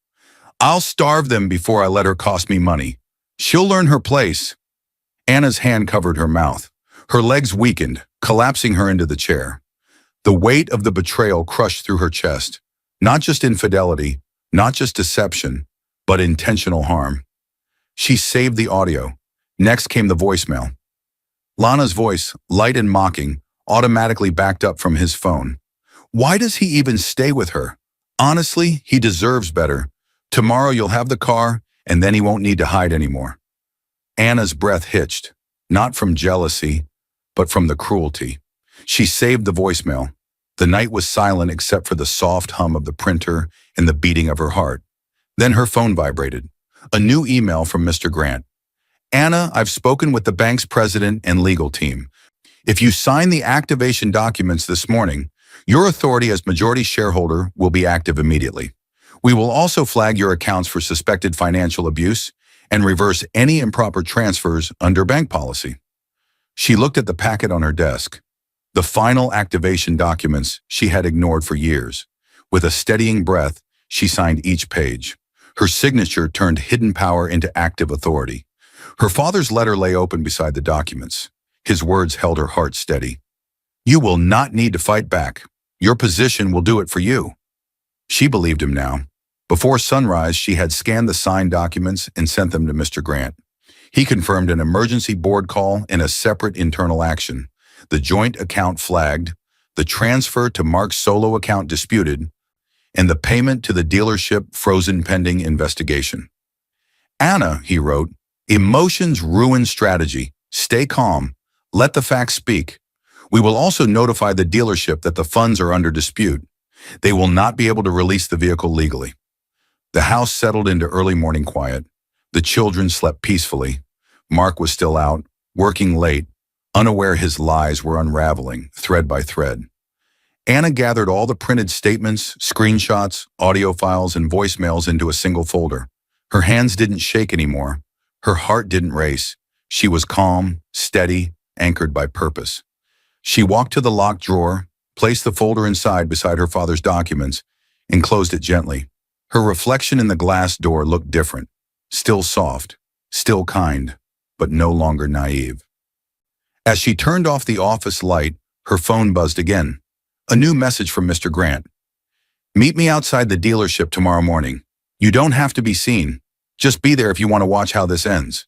"I'll starve them before I let her cost me money. She'll learn her place." Anna's hand covered her mouth. Her legs weakened, collapsing her into the chair. The weight of the betrayal crushed through her chest. Not just infidelity, not just deception, but intentional harm. She saved the audio. Next came the voicemail. Lana's voice, light and mocking, automatically backed up from his phone. Why does he even stay with her? Honestly, he deserves better. Tomorrow you'll have the car, and then he won't need to hide anymore. Anna's breath hitched, not from jealousy, but from the cruelty. She saved the voicemail. The night was silent except for the soft hum of the printer and the beating of her heart. Then her phone vibrated. A new email from Mr. Grant. "Anna, I've spoken with the bank's president and legal team. If you sign the activation documents this morning, your authority as majority shareholder will be active immediately. We will also flag your accounts for suspected financial abuse and reverse any improper transfers under bank policy." She looked at the packet on her desk. The final activation documents she had ignored for years. With a steadying breath, she signed each page. Her signature turned hidden power into active authority. Her father's letter lay open beside the documents. His words held her heart steady. "You will not need to fight back. Your position will do it for you." She believed him now. Before sunrise, she had scanned the signed documents and sent them to Mr. Grant. He confirmed an emergency board call and a separate internal action. The joint account flagged, the transfer to Mark's solo account disputed, and the payment to the dealership frozen pending investigation. "Anna," he wrote, "emotions ruin strategy. Stay calm. Let the facts speak. We will also notify the dealership that the funds are under dispute. They will not be able to release the vehicle legally. The house settled into early morning quiet. The children slept peacefully. Mark was still out, working late, unaware his lies were unraveling, thread by thread. Anna gathered all the printed statements, screenshots, audio files, and voicemails into a single folder. Her hands didn't shake anymore. Her heart didn't race. She was calm, steady, anchored by purpose. She walked to the locked drawer, placed the folder inside beside her father's documents, and closed it gently. Her reflection in the glass door looked different. Still soft, still kind, but no longer naive. As she turned off the office light, her phone buzzed again. A new message from Mr. Grant. "Meet me outside the dealership tomorrow morning. You don't have to be seen. Just be there if you want to watch how this ends."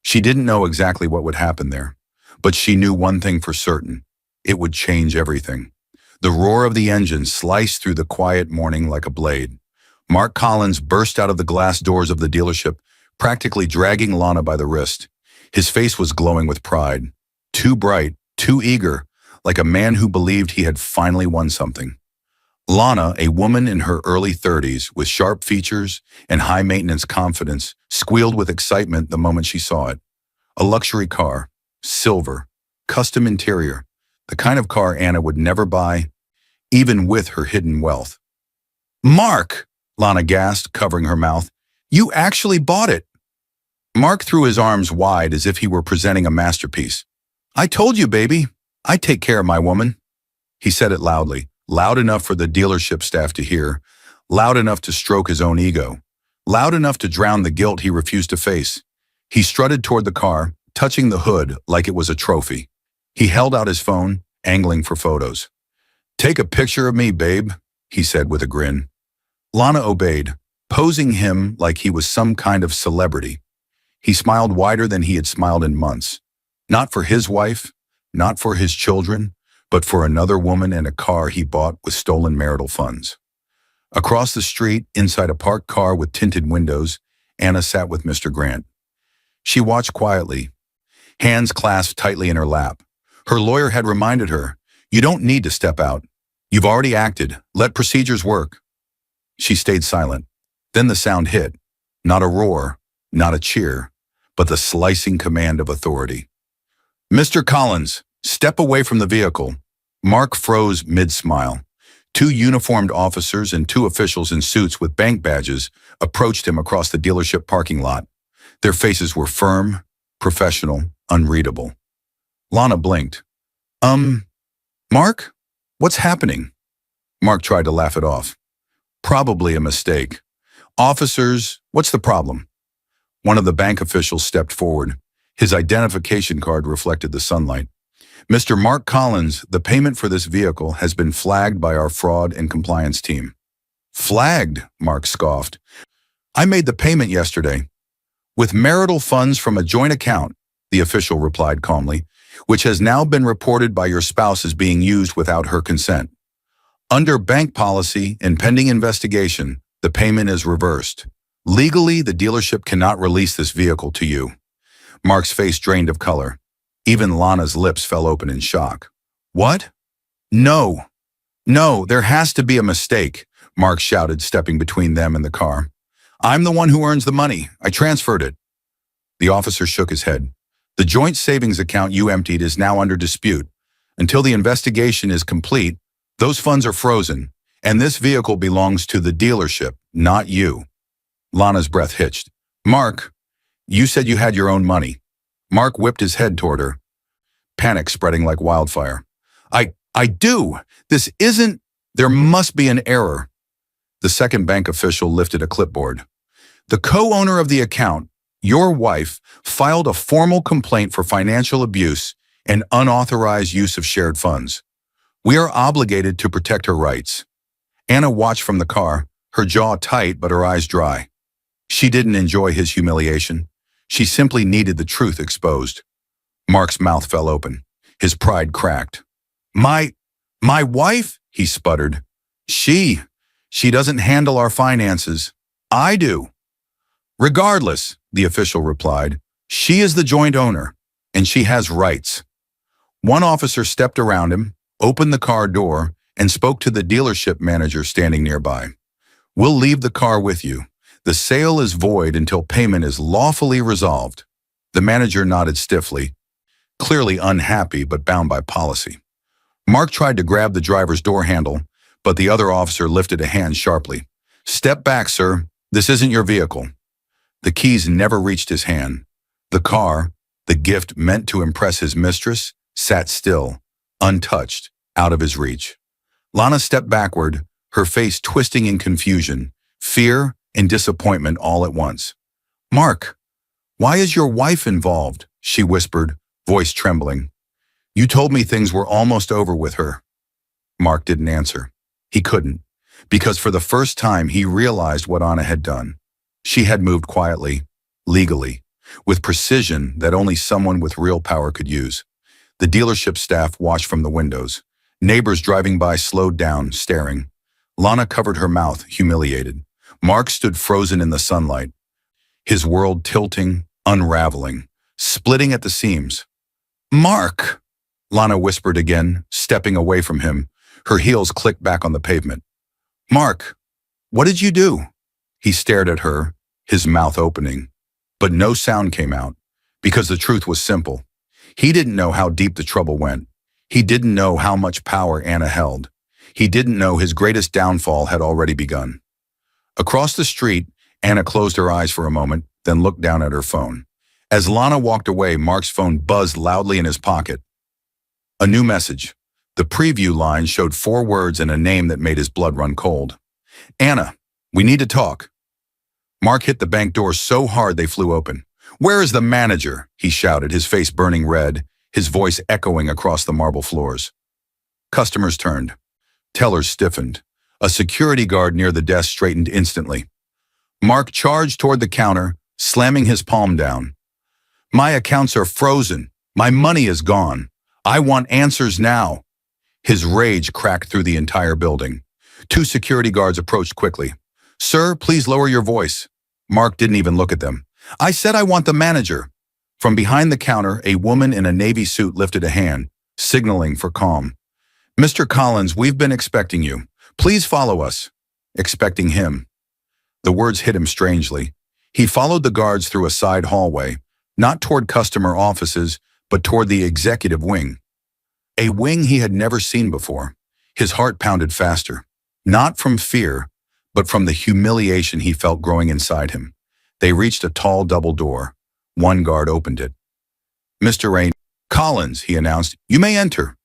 She didn't know exactly what would happen there, but she knew one thing for certain. It would change everything. The roar of the engine sliced through the quiet morning like a blade. Mark Collins burst out of the glass doors of the dealership, practically dragging Lana by the wrist. His face was glowing with pride. Too bright, too eager, like a man who believed he had finally won something. Lana, a woman in her early 30s with sharp features and high-maintenance confidence, squealed with excitement the moment she saw it. A luxury car, silver, custom interior, the kind of car Anna would never buy, even with her hidden wealth. "Mark!" Lana gasped, covering her mouth. "You actually bought it!" Mark threw his arms wide as if he were presenting a masterpiece. "I told you, baby. I take care of my woman." He said it loudly, loud enough for the dealership staff to hear, loud enough to stroke his own ego, loud enough to drown the guilt he refused to face. He strutted toward the car, touching the hood like it was a trophy. He held out his phone, angling for photos. "Take a picture of me, babe," he said with a grin. Lana obeyed, posing him like he was some kind of celebrity. He smiled wider than he had smiled in months. Not for his wife, not for his children, but for another woman and a car he bought with stolen marital funds. Across the street, inside a parked car with tinted windows, Anna sat with Mr. Grant. She watched quietly, hands clasped tightly in her lap. Her lawyer had reminded her, "You don't need to step out. You've already acted. Let procedures work." She stayed silent. Then the sound hit. Not a roar, not a cheer, but the slicing command of authority. "Mr. Collins, step away from the vehicle." Mark froze mid-smile. Two uniformed officers and two officials in suits with bank badges approached him across the dealership parking lot. Their faces were firm, professional, unreadable. Lana blinked. Mark? What's happening?" Mark tried to laugh it off. "Probably a mistake. Officers, what's the problem?" One of the bank officials stepped forward. His identification card reflected the sunlight. "Mr. Mark Collins, the payment for this vehicle has been flagged by our fraud and compliance team." "Flagged?" Mark scoffed. "I made the payment yesterday." "With marital funds from a joint account," the official replied calmly, "which has now been reported by your spouse as being used without her consent. Under bank policy and pending investigation, the payment is reversed. Legally, the dealership cannot release this vehicle to you." Mark's face drained of color. Even Lana's lips fell open in shock. "What? No. No, there has to be a mistake," Mark shouted, stepping between them and the car. "I'm the one who earns the money. I transferred it." The officer shook his head. "The joint savings account you emptied is now under dispute. Until the investigation is complete, those funds are frozen, and this vehicle belongs to the dealership, not you." Lana's breath hitched. "Mark, you said you had your own money." Mark whipped his head toward her, panic spreading like wildfire. I do. This isn't. There must be an error." The second bank official lifted a clipboard. "The co-owner of the account, your wife, filed a formal complaint for financial abuse and unauthorized use of shared funds. We are obligated to protect her rights." Anna watched from the car, her jaw tight but her eyes dry. She didn't enjoy his humiliation. She simply needed the truth exposed. Mark's mouth fell open. His pride cracked. My wife?" he sputtered. She doesn't handle our finances. I do." "Regardless," the official replied, "she is the joint owner, and she has rights." One officer stepped around him, opened the car door, and spoke to the dealership manager standing nearby. "We'll leave the car with you. The sale is void until payment is lawfully resolved." The manager nodded stiffly, clearly unhappy but bound by policy. Mark tried to grab the driver's door handle, but the other officer lifted a hand sharply. "Step back, sir. This isn't your vehicle." The keys never reached his hand. The car, the gift meant to impress his mistress, sat still, untouched, out of his reach. Lana stepped backward, her face twisting in confusion, fear and disappointment all at once. "Mark, why is your wife involved?" she whispered, voice trembling. "You told me things were almost over with her." Mark didn't answer. He couldn't, because for the first time he realized what Anna had done. She had moved quietly, legally, with precision that only someone with real power could use. The dealership staff watched from the windows. Neighbors driving by slowed down, staring. Lana covered her mouth, humiliated. Mark stood frozen in the sunlight, his world tilting, unraveling, splitting at the seams. "Mark!" Lana whispered again, stepping away from him. Her heels clicked back on the pavement. "Mark, what did you do?" He stared at her, his mouth opening. But no sound came out, because the truth was simple. He didn't know how deep the trouble went. He didn't know how much power Anna held. He didn't know his greatest downfall had already begun. Across the street, Anna closed her eyes for a moment, then looked down at her phone. As Lana walked away, Mark's phone buzzed loudly in his pocket. A new message. The preview line showed 4 words and a name that made his blood run cold. "Anna, we need to talk." Mark hit the bank door so hard they flew open. "Where is the manager?" he shouted, his face burning red, his voice echoing across the marble floors. Customers turned. Tellers stiffened. A security guard near the desk straightened instantly. Mark charged toward the counter, slamming his palm down. "My accounts are frozen. My money is gone. I want answers now." His rage cracked through the entire building. 2 security guards approached quickly. "Sir, please lower your voice." Mark didn't even look at them. "I said I want the manager." From behind the counter, a woman in a navy suit lifted a hand, signaling for calm. "Mr. Collins, we've been expecting you. Please follow us." Expecting him. The words hit him strangely. He followed the guards through a side hallway, not toward customer offices, but toward the executive wing. A wing he had never seen before. His heart pounded faster, not from fear, but from the humiliation he felt growing inside him. They reached a tall double door. One guard opened it. "Mr. Rain Collins," he announced, "you may enter."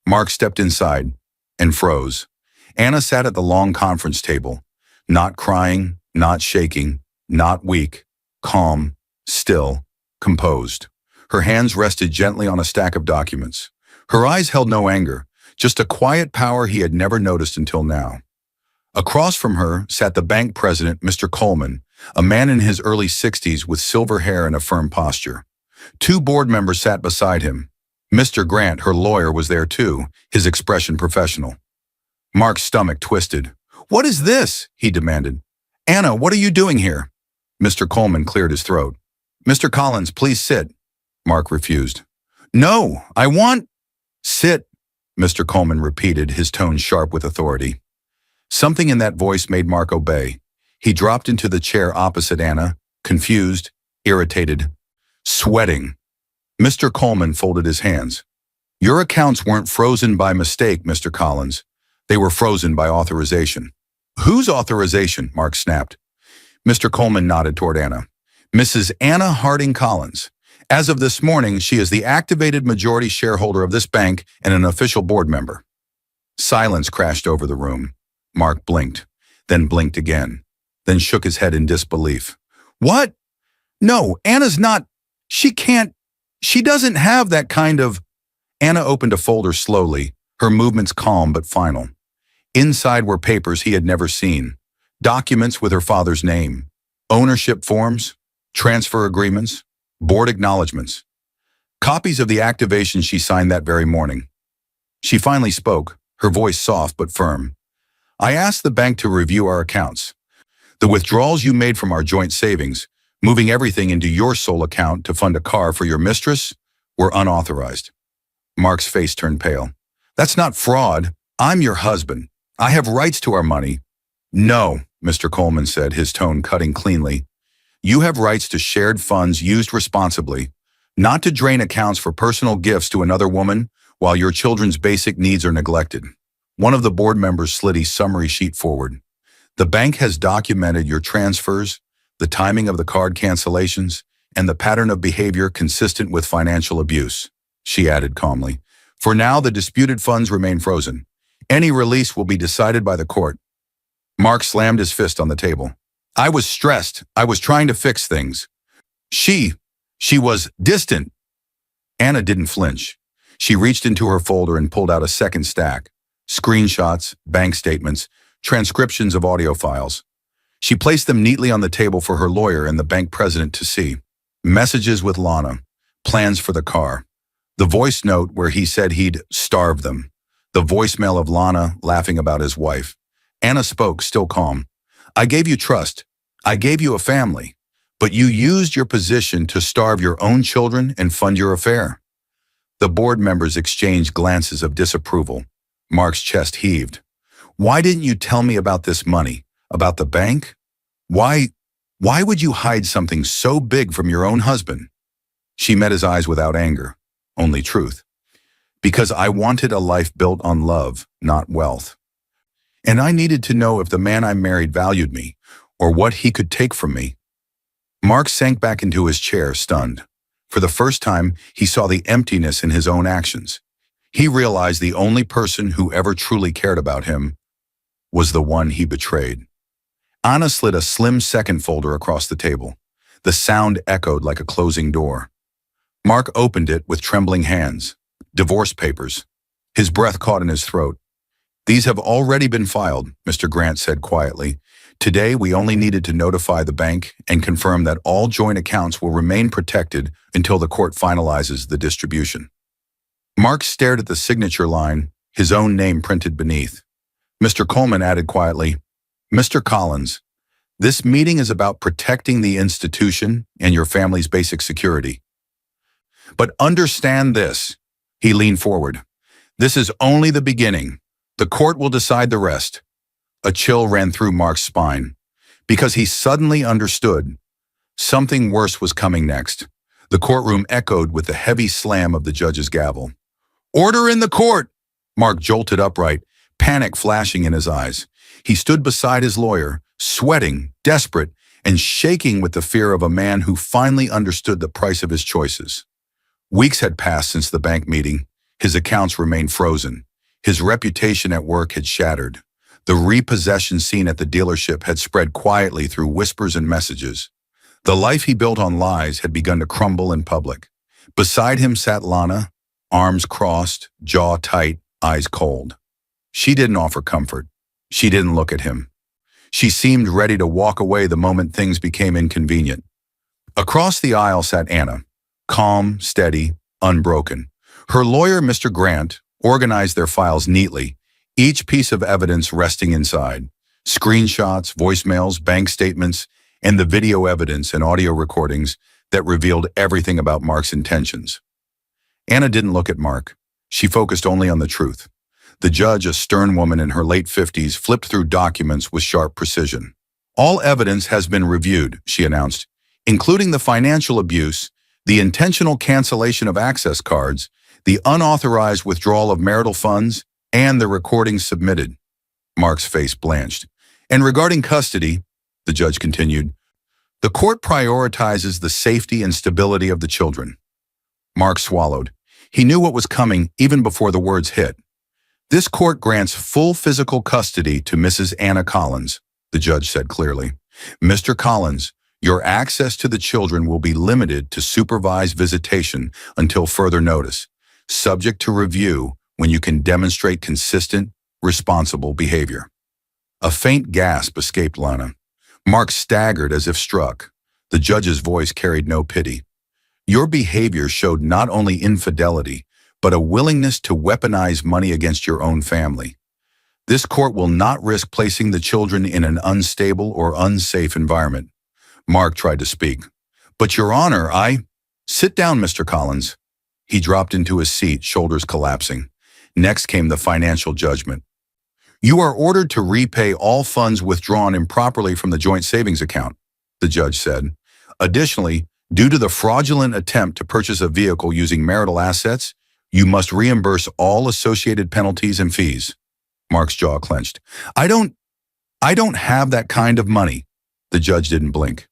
Mark stepped inside and froze. Anna sat at the long conference table, not crying, not shaking, not weak, calm, still, composed. Her hands rested gently on a stack of documents. Her eyes held no anger, just a quiet power he had never noticed until now. Across from her sat the bank president, Mr. Coleman, a man in his early 60s with silver hair and a firm posture. 2 board members sat beside him. Mr. Grant, her lawyer, was there too, his expression professional. Mark's stomach twisted. "What is this?" he demanded. "Anna, what are you doing here?" Mr. Coleman cleared his throat. "Mr. Collins, please sit." Mark refused. "No, I want—" "Sit," Mr. Coleman repeated, his tone sharp with authority. Something in that voice made Mark obey. He dropped into the chair opposite Anna, confused, irritated, sweating. Mr. Coleman folded his hands. "Your accounts weren't frozen by mistake, Mr. Collins. They were frozen by authorization." "Whose authorization?" Mark snapped. Mr. Coleman nodded toward Anna. "Mrs. Anna Harding Collins. As of this morning, she is the activated majority shareholder of this bank and an official board member." Silence crashed over the room. Mark blinked, then blinked again, then shook his head in disbelief. "What? No, Anna's not. She can't. She doesn't have that kind of—" Anna opened a folder slowly, her movements calm but final. Inside were papers he had never seen, documents with her father's name, ownership forms, transfer agreements, board acknowledgments, copies of the activation she signed that very morning. She finally spoke, her voice soft but firm. "I asked the bank to review our accounts. The withdrawals you made from our joint savings, moving everything into your sole account to fund a car for your mistress, were unauthorized." Mark's face turned pale. "That's not fraud. I'm your husband. I have rights to our money. No, Mr. Coleman said, his tone cutting cleanly. You have rights to shared funds used responsibly, not to drain accounts for personal gifts to another woman while your children's basic needs are neglected. One of the board members slid a summary sheet forward. The bank has documented your transfers, the timing of the card cancellations, and the pattern of behavior consistent with financial abuse, she added calmly. For now, the disputed funds remain frozen. Any release will be decided by the court. Mark slammed his fist on the table. I was stressed. I was trying to fix things. She was distant. Anna didn't flinch. She reached into her folder and pulled out a second stack. Screenshots, bank statements, transcriptions of audio files. She placed them neatly on the table for her lawyer and the bank president to see. Messages with Lana, plans for the car. The voice note where he said he'd starve them. The voicemail of Lana laughing about his wife. Anna spoke, still calm. I gave you trust. I gave you a family. But you used your position to starve your own children and fund your affair. The board members exchanged glances of disapproval. Mark's chest heaved. Why didn't you tell me about this money? About the bank? Why would you hide something so big from your own husband? She met his eyes without anger, only truth. Because I wanted a life built on love, not wealth. And I needed to know if the man I married valued me, or what he could take from me. Mark sank back into his chair, stunned. For the first time, he saw the emptiness in his own actions. He realized the only person who ever truly cared about him was the one he betrayed. Anna slid a slim second folder across the table. The sound echoed like a closing door. Mark opened it with trembling hands. Divorce papers. His breath caught in his throat. These have already been filed, Mr. Grant said quietly. Today, we only needed to notify the bank and confirm that all joint accounts will remain protected until the court finalizes the distribution. Mark stared at the signature line, his own name printed beneath. Mr. Coleman added quietly, Mr. Collins, this meeting is about protecting the institution and your family's basic security. But understand this, he leaned forward. This is only the beginning. The court will decide the rest. A chill ran through Mark's spine, because he suddenly understood. Something worse was coming next. The courtroom echoed with the heavy slam of the judge's gavel. Order in the court! Mark jolted upright, panic flashing in his eyes. He stood beside his lawyer, sweating, desperate, and shaking with the fear of a man who finally understood the price of his choices. Weeks had passed since the bank meeting. His accounts remained frozen. His reputation at work had shattered. The repossession scene at the dealership had spread quietly through whispers and messages. The life he built on lies had begun to crumble in public. Beside him sat Lana, arms crossed, jaw tight, eyes cold. She didn't offer comfort. She didn't look at him. She seemed ready to walk away the moment things became inconvenient. Across the aisle sat Anna, calm, steady, unbroken. Her lawyer, Mr. Grant, organized their files neatly, each piece of evidence resting inside. Screenshots, voicemails, bank statements, and the video evidence and audio recordings that revealed everything about Mark's intentions. Anna didn't look at Mark. She focused only on the truth. The judge, a stern woman in her late 50s, flipped through documents with sharp precision. All evidence has been reviewed, she announced, including the financial abuse, the intentional cancellation of access cards, the unauthorized withdrawal of marital funds, and the recordings submitted. Mark's face blanched. And regarding custody, the judge continued, the court prioritizes the safety and stability of the children. Mark swallowed. He knew what was coming even before the words hit. This court grants full physical custody to Mrs. Anna Collins, the judge said clearly. Mr. Collins, your access to the children will be limited to supervised visitation until further notice, subject to review when you can demonstrate consistent, responsible behavior. A faint gasp escaped Lana. Mark staggered as if struck. The judge's voice carried no pity. Your behavior showed not only infidelity, but a willingness to weaponize money against your own family. This court will not risk placing the children in an unstable or unsafe environment. Mark tried to speak. But Your Honor, Sit down, Mr. Collins. He dropped into his seat, shoulders collapsing. Next came the financial judgment. You are ordered to repay all funds withdrawn improperly from the joint savings account, the judge said. Additionally, due to the fraudulent attempt to purchase a vehicle using marital assets, you must reimburse all associated penalties and fees. Mark's jaw clenched. I don't have that kind of money. The judge didn't blink.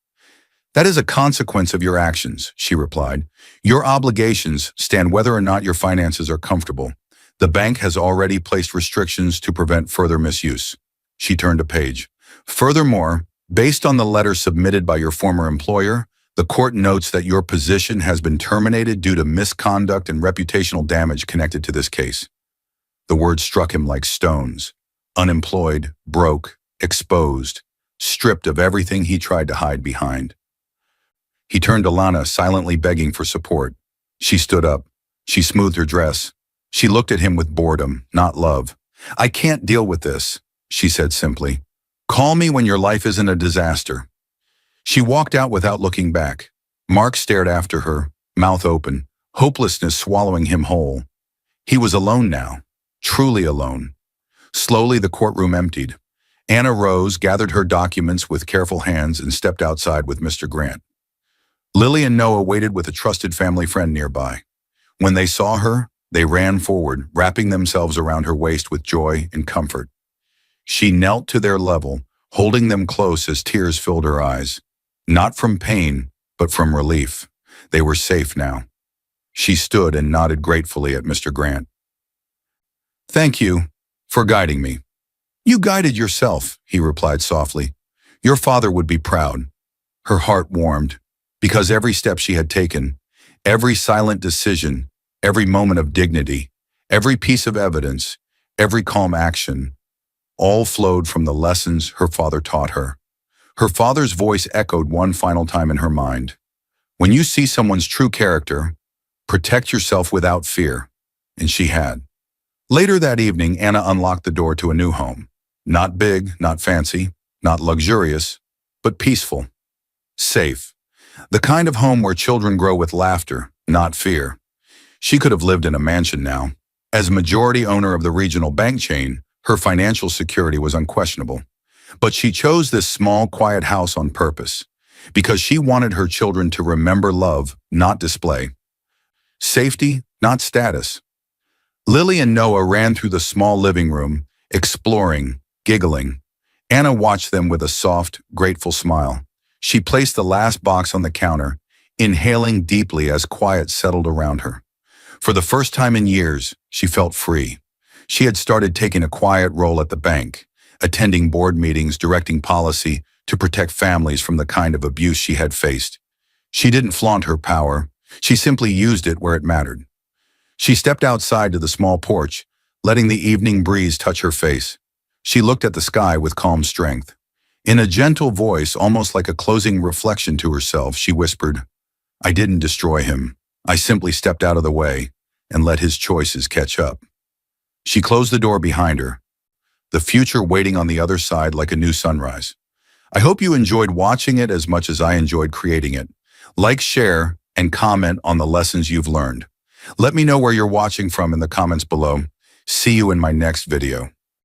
That is a consequence of your actions, she replied. Your obligations stand whether or not your finances are comfortable. The bank has already placed restrictions to prevent further misuse. She turned a page. Furthermore, based on the letter submitted by your former employer, the court notes that your position has been terminated due to misconduct and reputational damage connected to this case. The words struck him like stones. Unemployed, broke, exposed, stripped of everything he tried to hide behind. He turned to Lana, silently begging for support. She stood up. She smoothed her dress. She looked at him with boredom, not love. I can't deal with this, she said simply. Call me when your life isn't a disaster. She walked out without looking back. Mark stared after her, mouth open, hopelessness swallowing him whole. He was alone now, truly alone. Slowly the courtroom emptied. Anna rose, gathered her documents with careful hands, and stepped outside with Mr. Grant. Lily and Noah waited with a trusted family friend nearby. When they saw her, they ran forward, wrapping themselves around her waist with joy and comfort. She knelt to their level, holding them close as tears filled her eyes. Not from pain, but from relief. They were safe now. She stood and nodded gratefully at Mr. Grant. Thank you for guiding me. You guided yourself, he replied softly. Your father would be proud. Her heart warmed, because every step she had taken, every silent decision, every moment of dignity, every piece of evidence, every calm action, all flowed from the lessons her father taught her. Her father's voice echoed one final time in her mind. When you see someone's true character, protect yourself without fear. And she had. Later that evening, Anna unlocked the door to a new home. Not big, not fancy, not luxurious, but peaceful. Safe. The kind of home where children grow with laughter, not fear. She could have lived in a mansion now. As majority owner of the regional bank chain, her financial security was unquestionable. But she chose this small, quiet house on purpose, because she wanted her children to remember love, not display. Safety, not status. Lily and Noah ran through the small living room, exploring, giggling. Anna watched them with a soft, grateful smile. She placed the last box on the counter, inhaling deeply as quiet settled around her. For the first time in years, she felt free. She had started taking a quiet role at the bank, attending board meetings, directing policy to protect families from the kind of abuse she had faced. She didn't flaunt her power. She simply used it where it mattered. She stepped outside to the small porch, letting the evening breeze touch her face. She looked at the sky with calm strength. In a gentle voice, almost like a closing reflection to herself, she whispered, I didn't destroy him. I simply stepped out of the way and let his choices catch up. She closed the door behind her, the future waiting on the other side like a new sunrise. I hope you enjoyed watching it as much as I enjoyed creating it. Like, share, and comment on the lessons you've learned. Let me know where you're watching from in the comments below. See you in my next video.